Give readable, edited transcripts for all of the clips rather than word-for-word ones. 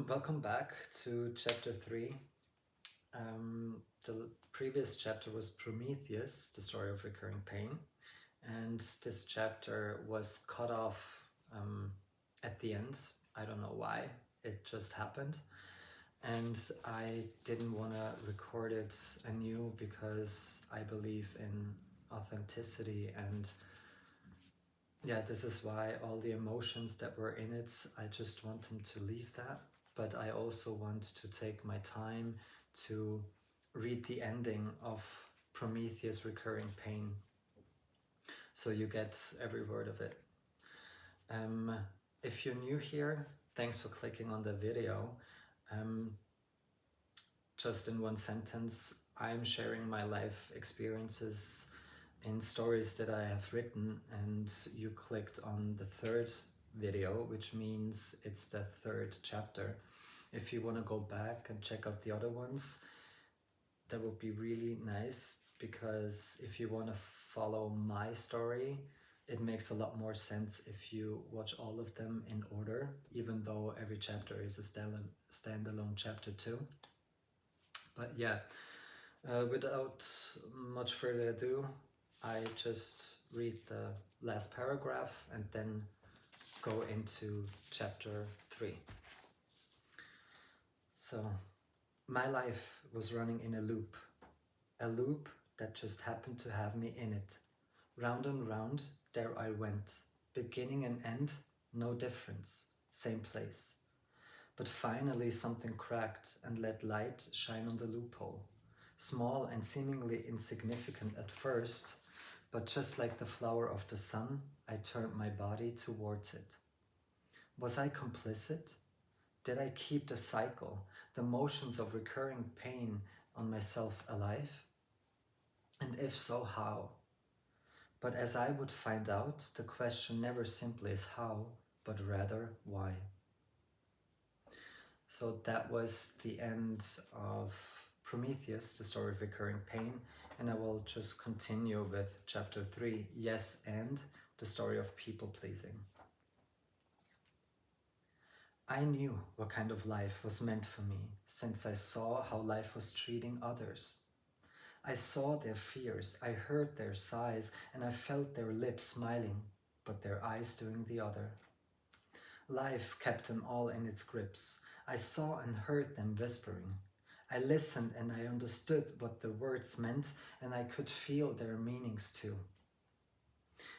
Welcome back to chapter 3. The previous chapter was Prometheus, the story of recurring pain, and this chapter was cut off at the end. I don't know why, it just happened, and I didn't want to record it anew because I believe in authenticity, and yeah, this is why all the emotions that were in it, I just want them to leave that. But I also want to take my time to read the ending of Prometheus Recurring Pain, so you get every word of it. If you're new here, thanks for clicking on the video. Just in one sentence, I'm sharing my life experiences in stories that I have written, and you clicked on the third video, which means it's the third chapter. If you want to go back and check out the other ones, that would be really nice, because if you want to follow my story, it makes a lot more sense if you watch all of them in order, even though every chapter is a standalone chapter too. But yeah, without much further ado, I just read the last paragraph and then go into chapter 3. So, my life was running in a loop that just happened to have me in it. Round and round, there I went, beginning and end, no difference, same place. But finally something cracked and let light shine on the loophole. Small and seemingly insignificant at first, but just like the flower of the sun, I turned my body towards it. Was I complicit? Did I keep the cycle, the motions of recurring pain on myself alive? And if so, how? But as I would find out, the question never simply is how, but rather why. So that was the end of Prometheus, the story of recurring pain, and I will just continue with chapter 3, Yes and, the story of people pleasing. I knew what kind of life was meant for me, since I saw how life was treating others. I saw their fears, I heard their sighs, and I felt their lips smiling, but their eyes doing the other. Life kept them all in its grips. I saw and heard them whispering. I listened and I understood what the words meant, and I could feel their meanings too.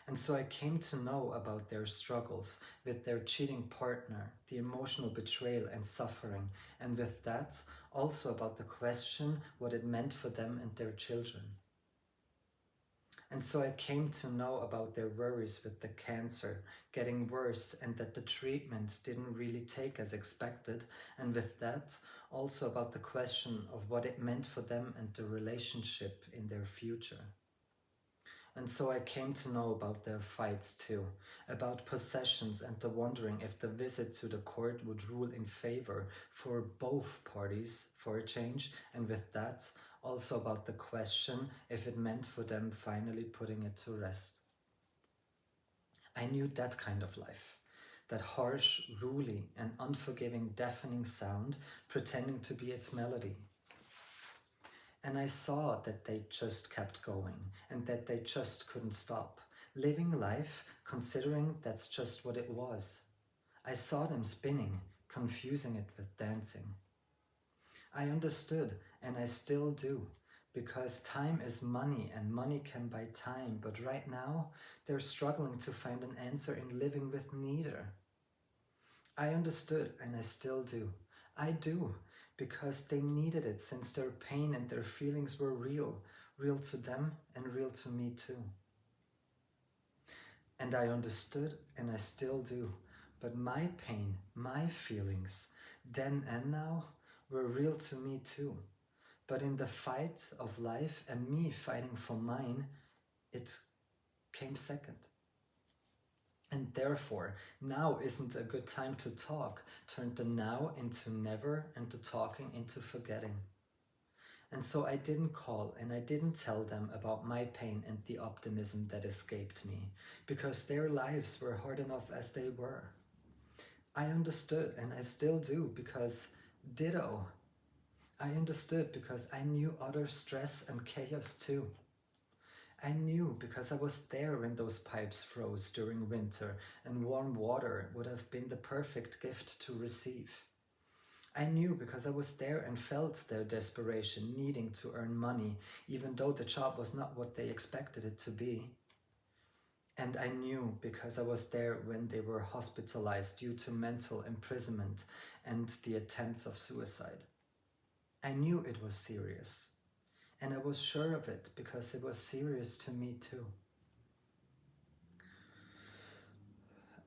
And so I came to know about their struggles with their cheating partner, the emotional betrayal and suffering, and with that, also about the question what it meant for them and their children. And so I came to know about their worries with the cancer getting worse, and that the treatment didn't really take as expected, and with that, also about the question of what it meant for them and the relationship in their future. And so I came to know about their fights too, about possessions and the wondering if the visit to the court would rule in favor for both parties for a change, and with that, also about the question if it meant for them finally putting it to rest. I knew that kind of life, that harsh, ruly, and unforgiving deafening sound pretending to be its melody. And I saw that they just kept going, and that they just couldn't stop, living life considering that's just what it was. I saw them spinning, confusing it with dancing. I understood, and I still do, because time is money and money can buy time, but right now they're struggling to find an answer in living with neither. I understood, and I still do. I do, because they needed it, since their pain and their feelings were real to them and real to me too. And I understood, and I still do, but my pain, my feelings, then and now, were real to me too. But in the fight of life and me fighting for mine, it came second. And therefore, now isn't a good time to talk. Turned the now into never and the talking into forgetting. And so I didn't call and I didn't tell them about my pain and the optimism that escaped me, because their lives were hard enough as they were. I understood, and I still do, because ditto. I understood because I knew other stress and chaos too. I knew because I was there when those pipes froze during winter and warm water would have been the perfect gift to receive. I knew because I was there and felt their desperation needing to earn money, even though the job was not what they expected it to be. And I knew because I was there when they were hospitalized due to mental imprisonment and the attempts of suicide. I knew it was serious. And I was sure of it because it was serious to me too.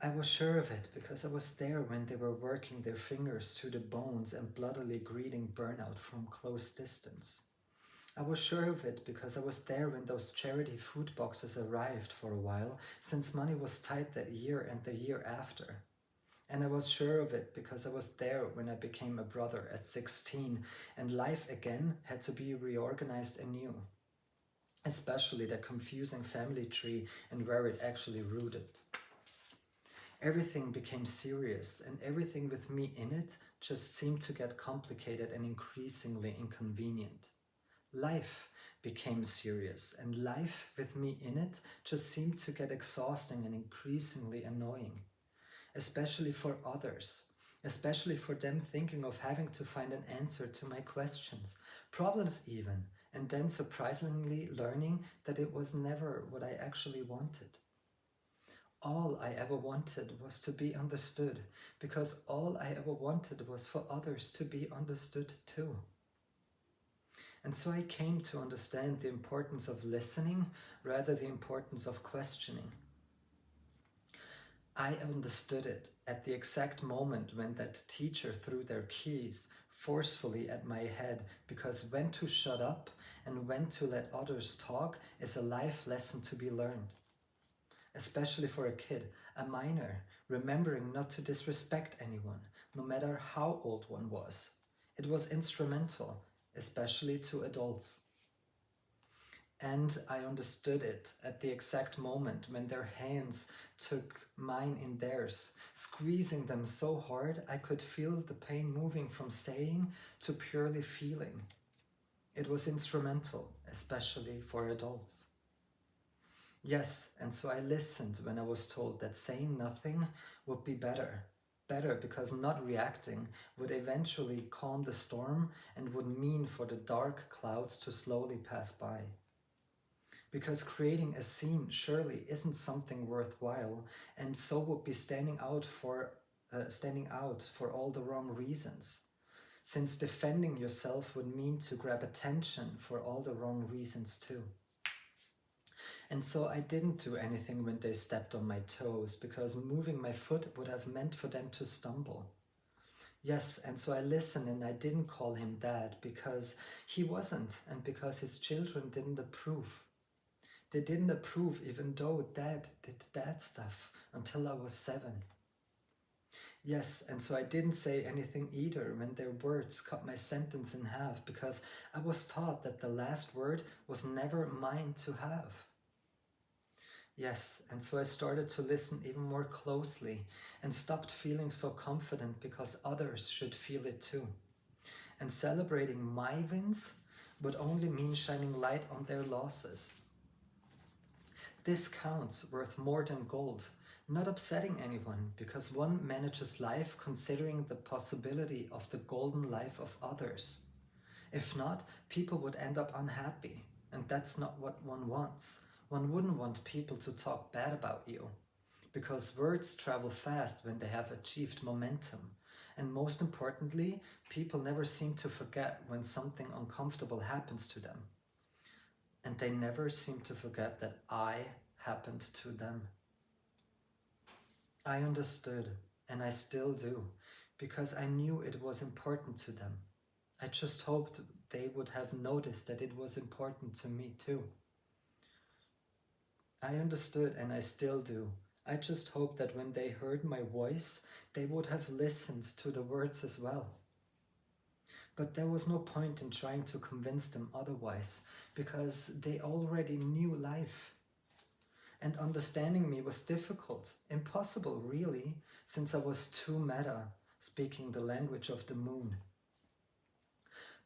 I was sure of it because I was there when they were working their fingers through the bones and bloodily greeting burnout from close distance. I was sure of it because I was there when those charity food boxes arrived for a while, since money was tight that year and the year after. And I was sure of it because I was there when I became a brother at 16 and life again had to be reorganized anew. Especially the confusing family tree and where it actually rooted. Everything became serious, and everything with me in it just seemed to get complicated and increasingly inconvenient. Life became serious, and life with me in it just seemed to get exhausting and increasingly annoying, especially for others, especially for them thinking of having to find an answer to my questions, problems even, and then surprisingly learning that it was never what I actually wanted. All I ever wanted was to be understood, because all I ever wanted was for others to be understood too. And so I came to understand the importance of listening rather the importance of questioning. I understood it at the exact moment when that teacher threw their keys forcefully at my head, because when to shut up and when to let others talk is a life lesson to be learned. Especially for a kid, a minor, remembering not to disrespect anyone, no matter how old one was. It was instrumental, especially to adults. And I understood it at the exact moment when their hands took mine in theirs, squeezing them so hard I could feel the pain moving from saying to purely feeling. It was instrumental, especially for adults. Yes, and so I listened when I was told that saying nothing would be better. Better because not reacting would eventually calm the storm and would mean for the dark clouds to slowly pass by. Because creating a scene surely isn't something worthwhile, and so would be standing out for all the wrong reasons. Since defending yourself would mean to grab attention for all the wrong reasons too. And so I didn't do anything when they stepped on my toes, because moving my foot would have meant for them to stumble. Yes, and so I listened and I didn't call him dad because he wasn't, and because his children didn't approve. They didn't approve even though dad did dad stuff until I was 7. Yes, and so I didn't say anything either when their words cut my sentence in half, because I was taught that the last word was never mine to have. Yes, and so I started to listen even more closely and stopped feeling so confident because others should feel it too. And celebrating my wins would only mean shining light on their losses. This counts worth more than gold, not upsetting anyone, because one manages life considering the possibility of the golden life of others. If not, people would end up unhappy, and that's not what one wants. One wouldn't want people to talk bad about you, because words travel fast when they have achieved momentum. And most importantly, people never seem to forget when something uncomfortable happens to them. And they never seem to forget that I happened to them. I understood, and I still do, because I knew it was important to them. I just hoped they would have noticed that it was important to me too. I understood, and I still do. I just hope that when they heard my voice, they would have listened to the words as well. But there was no point in trying to convince them otherwise, because they already knew life. and understanding me was difficult, impossible really, since I was too meta, speaking the language of the moon.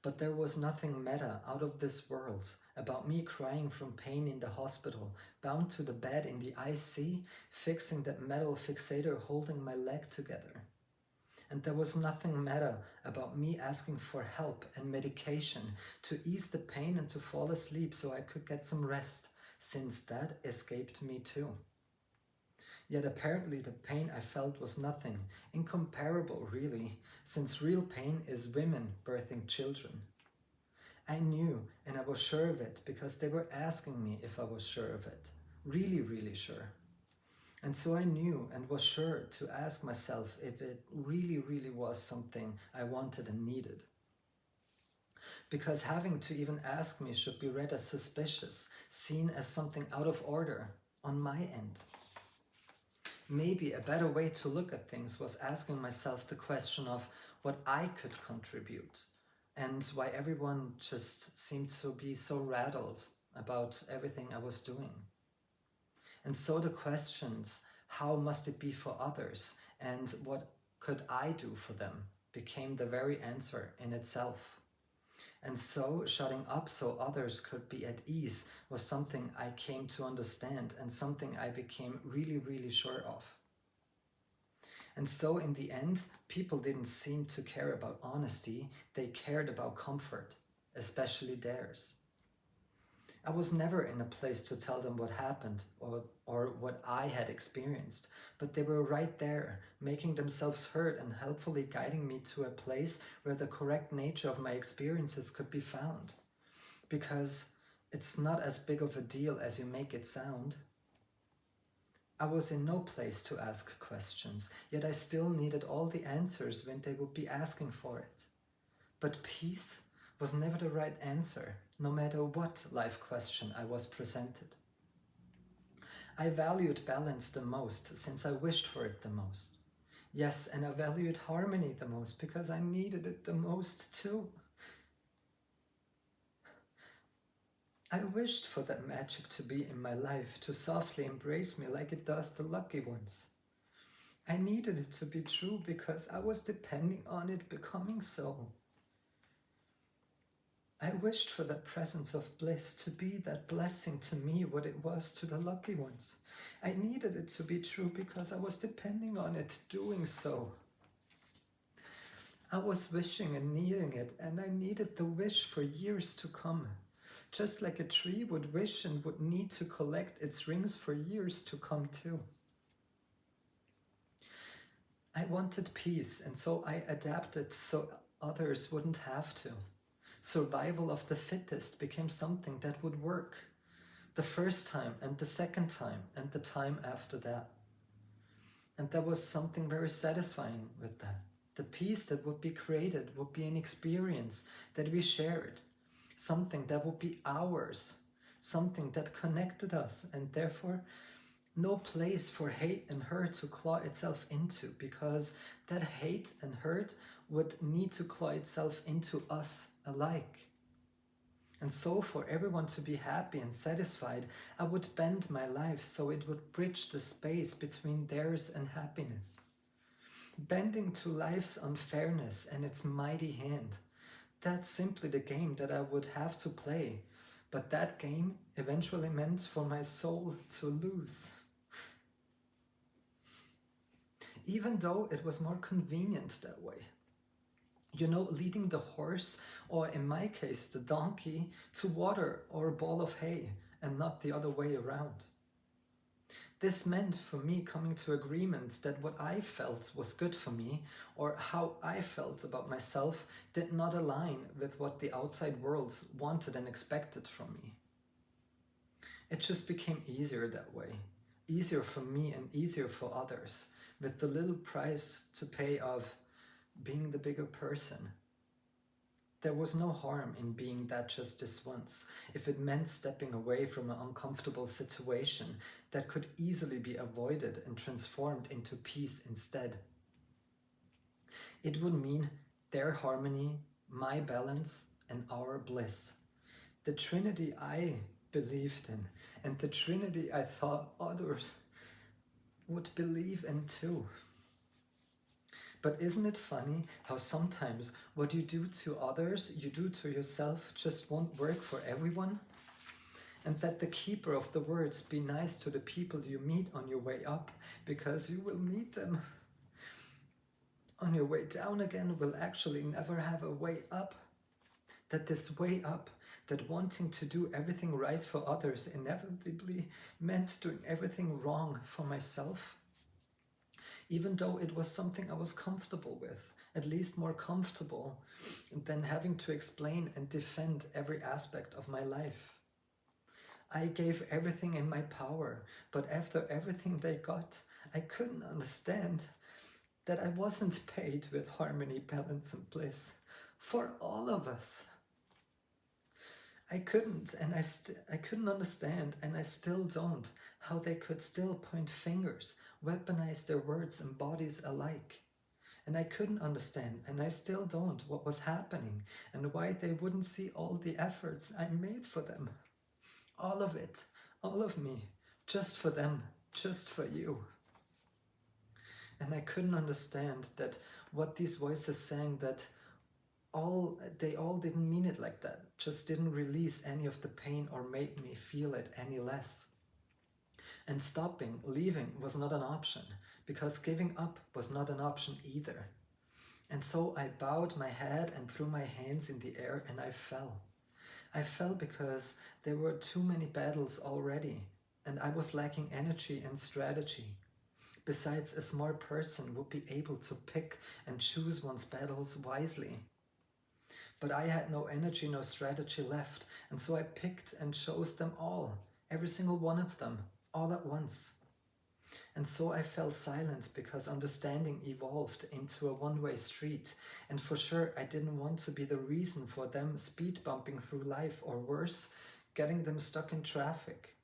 But there was nothing meta out of this world about me crying from pain in the hospital, bound to the bed in the IC, fixing that metal fixator holding my leg together. And there was nothing meta about me asking for help and medication to ease the pain and to fall asleep so I could get some rest, since that escaped me too. Yet apparently the pain I felt was nothing, incomparable really, since real pain is women birthing children. I knew, and I was sure of it, because they were asking me if I was sure of it. Really, really sure. And so I knew and was sure to ask myself if it really, really was something I wanted and needed. Because having to even ask me should be read as suspicious, seen as something out of order on my end. Maybe a better way to look at things was asking myself the question of what I could contribute and why everyone just seemed to be so rattled about everything I was doing. And so the questions, how must it be for others and what could I do for them, became the very answer in itself. And so shutting up so others could be at ease was something I came to understand and something I became really, really sure of. And so in the end, people didn't seem to care about honesty, they cared about comfort, especially theirs. I was never in a place to tell them what happened or what I had experienced, but they were right there, making themselves heard and helpfully guiding me to a place where the correct nature of my experiences could be found. Because it's not as big of a deal as you make it sound. I was in no place to ask questions, yet I still needed all the answers when they would be asking for it. But peace was never the right answer, no matter what life question I was presented. I valued balance the most since I wished for it the most. Yes, and I valued harmony the most because I needed it the most too. I wished for that magic to be in my life, to softly embrace me like it does the lucky ones. I needed it to be true because I was depending on it becoming so. I wished for that presence of bliss to be that blessing to me what it was to the lucky ones. I needed it to be true because I was depending on it doing so. I was wishing and needing it, and I needed the wish for years to come. Just like a tree would wish and would need to collect its rings for years to come too. I wanted peace, and so I adapted so others wouldn't have to. Survival of the fittest became something that would work. The first time and the second time and the time after that. And there was something very satisfying with that. The peace that would be created would be an experience that we shared. Something that would be ours. Something that connected us, and therefore no place for hate and hurt to claw itself into, because that hate and hurt would need to claw itself into us alike. And so for everyone to be happy and satisfied, I would bend my life so it would bridge the space between theirs and happiness. Bending to life's unfairness and its mighty hand. That's simply the game that I would have to play. But that game eventually meant for my soul to lose. Even though it was more convenient that way. You know, leading the horse, or in my case, the donkey, to water or a ball of hay, and not the other way around. This meant for me coming to agreement that what I felt was good for me, or how I felt about myself, did not align with what the outside world wanted and expected from me. It just became easier that way. Easier for me and easier for others, with the little price to pay of being the bigger person. There was no harm in being that just this once, if it meant stepping away from an uncomfortable situation that could easily be avoided and transformed into peace instead. It would mean their harmony, my balance, and our bliss. The trinity I believed in, and the Trinity I thought others would believe in too. But isn't it funny how sometimes what you do to others, you do to yourself, just won't work for everyone? And that the keeper of the words, be nice to the people you meet on your way up, because you will meet them on your way down again, will actually never have a way up. That this way up, that wanting to do everything right for others inevitably meant doing everything wrong for myself. Even though it was something I was comfortable with, at least more comfortable than having to explain and defend every aspect of my life. I gave everything in my power, but after everything they got, I couldn't understand that I wasn't paid with harmony, balance, and bliss for all of us. I couldn't understand, and I still don't, how they could still point fingers, weaponize their words and bodies alike. And I couldn't understand, and I still don't, what was happening and why they wouldn't see all the efforts I made for them. All of it, all of me, just for them, just for you. And I couldn't understand that what these voices sang, that they all didn't mean it like that, just didn't release any of the pain or made me feel it any less. And stopping, leaving was not an option, because giving up was not an option either. And so I bowed my head and threw my hands in the air, and I fell. I fell because there were too many battles already, and I was lacking energy and strategy. Besides, a smart person would be able to pick and choose one's battles wisely. But I had no energy, no strategy left, and so I picked and chose them all, every single one of them, all at once. And so I fell silent, because understanding evolved into a one-way street, and for sure I didn't want to be the reason for them speed bumping through life, or worse, getting them stuck in traffic.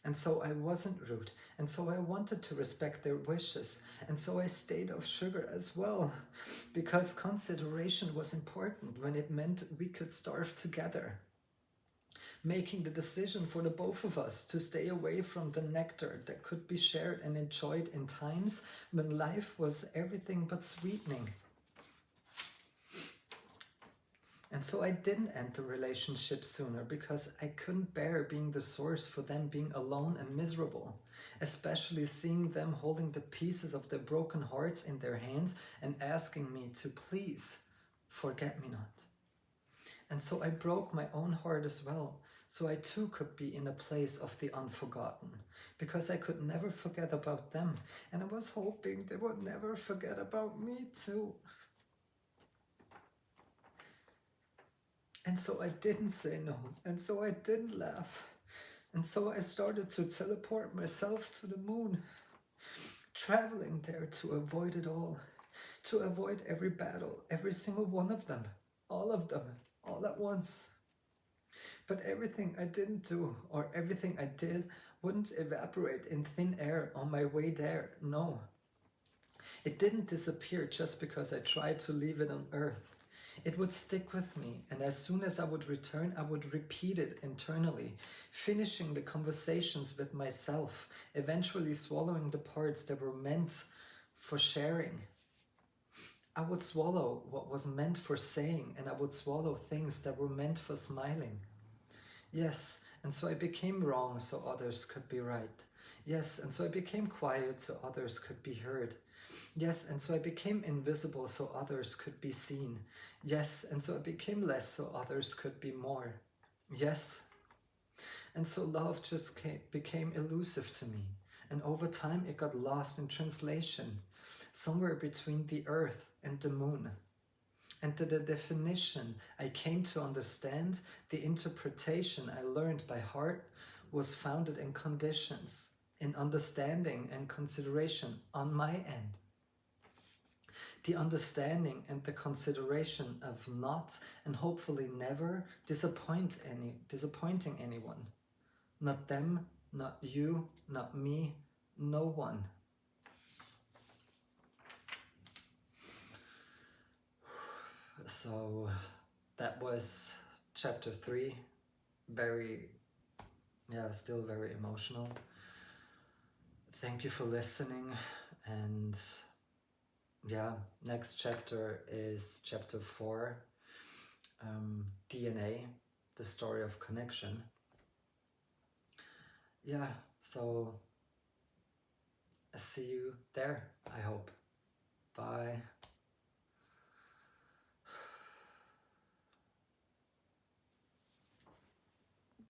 And so I wasn't rude, and so I wanted to respect their wishes, and so I stayed off sugar as well, because consideration was important when it meant we could starve together. Making the decision for the both of us to stay away from the nectar that could be shared and enjoyed in times when life was everything but sweetening. And so I didn't end the relationship sooner, because I couldn't bear being the source for them being alone and miserable, especially seeing them holding the pieces of their broken hearts in their hands and asking me to please forget me not. And so I broke my own heart as well, so I too could be in a place of the unforgotten, because I could never forget about them, and I was hoping they would never forget about me too. And so I didn't say no, and so I didn't laugh, and so I started to teleport myself to the moon, traveling there to avoid it all, to avoid every battle, every single one of them, all at once. But everything I didn't do, or everything I did, wouldn't evaporate in thin air on my way there, no. It didn't disappear just because I tried to leave it on Earth. It would stick with me, and as soon as I would return, I would repeat it internally, finishing the conversations with myself, eventually swallowing the parts that were meant for sharing. I would swallow what was meant for saying, and I would swallow things that were meant for smiling. Yes, and so I became wrong so others could be right. Yes, and so I became quiet so others could be heard. Yes, and so I became invisible so others could be seen. Yes, and so I became less so others could be more. Yes, and so love just became elusive to me, and over time it got lost in translation, somewhere between the earth and the moon. And to the definition I came to understand, the interpretation I learned by heart, was founded in conditions, in understanding and consideration on my end. The understanding and the consideration of not, and hopefully never, disappointing anyone. Not them, not you, not me, no one. So that was chapter 3, very yeah, still very emotional. Thank you for listening, and yeah, next chapter is chapter 4, DNA, the story of connection. Yeah, so I see you there, I hope. Bye.